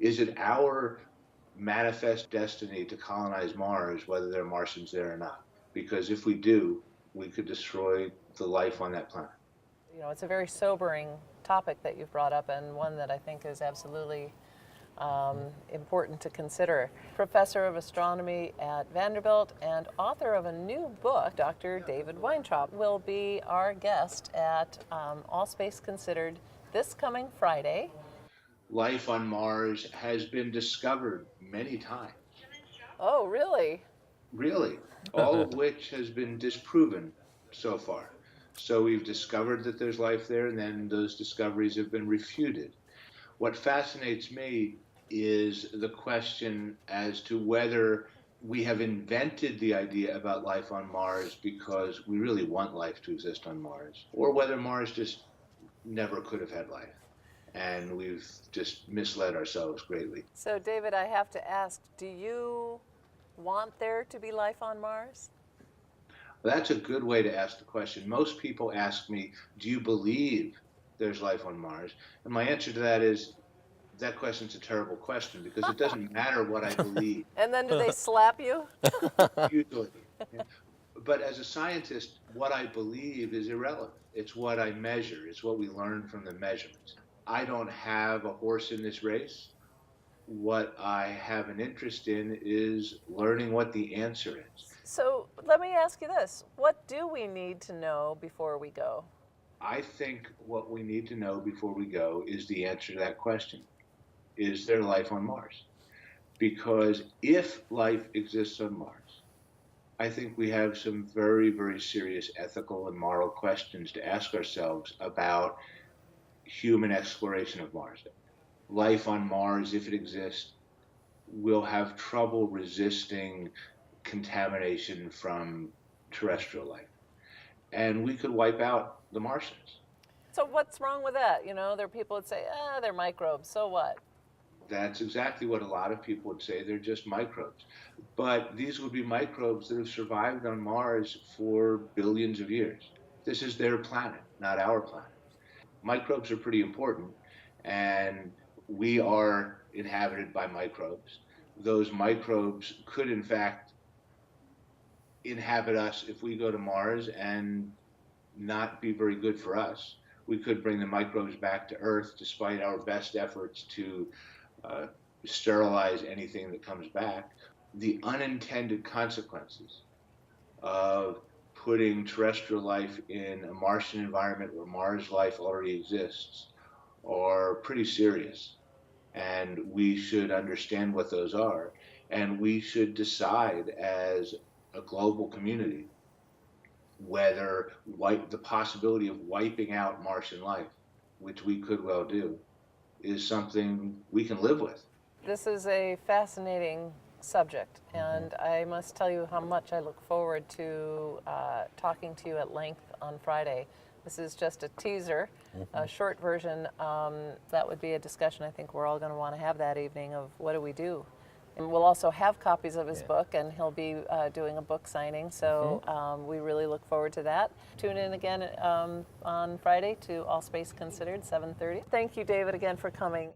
Is it our manifest destiny to colonize Mars, whether there are Martians there or not? Because if we do, we could destroy the life on that planet. You know, it's a very sobering topic that you've brought up, and one that I think is absolutely important to consider. Professor of astronomy at Vanderbilt and author of a new book, Dr. David Weintraub, will be our guest at All Space Considered this coming Friday. Life on Mars has been discovered many times, Oh, really? really, all of which has been disproven so far. So we've discovered that there's life there, and then those discoveries have been refuted. What fascinates me is the question as to whether we have invented the idea about life on Mars because we really want life to exist on Mars, or whether Mars just never could have had life and we've just misled ourselves greatly. So, David, I have to ask, do you want there to be life on Mars? That's a good way to ask the question. Most people ask me, do you believe there's life on Mars? And my answer to that is, that question's a terrible question because it doesn't matter what I believe, And then do they slap you? usually. But as a scientist, what I believe is irrelevant. It's what I measure, it's what we learn from the measurements. I don't have a horse in this race. What I have an interest in is learning what the answer is. So let me ask you this. What do we need to know before we go? I think what we need to know before we go is the answer to that question. Is there life on Mars? Because if life exists on Mars, I think we have some very, very serious ethical and moral questions to ask ourselves about human exploration of Mars. Life on Mars, if it exists, will have trouble resisting contamination from terrestrial life. And we could wipe out the Martians. So what's wrong with that? You know, there are people that say, they're microbes, so what? That's exactly what a lot of people would say. They're just microbes. But these would be microbes that have survived on Mars for billions of years. This is their planet, not our planet. Microbes are pretty important, and we are inhabited by microbes. Those microbes could, in fact, inhabit us if we go to Mars and not be very good for us. We could bring the microbes back to Earth despite our best efforts to sterilize anything that comes back. The unintended consequences of putting terrestrial life in a Martian environment where Mars life already exists are pretty serious. And we should understand what those are. And we should decide as a global community whether the possibility of wiping out Martian life, which we could well do, is something we can live with. This is a fascinating subject, and I must tell you how much I look forward to talking to you at length on Friday. This is just a teaser, a short version. That would be a discussion I think we're all going to want to have that evening of what do we do. And we'll also have copies of his book, and he'll be doing a book signing, so we really look forward to that. Tune in again on Friday to All Space Considered, 7:30. Thank you, David, again for coming.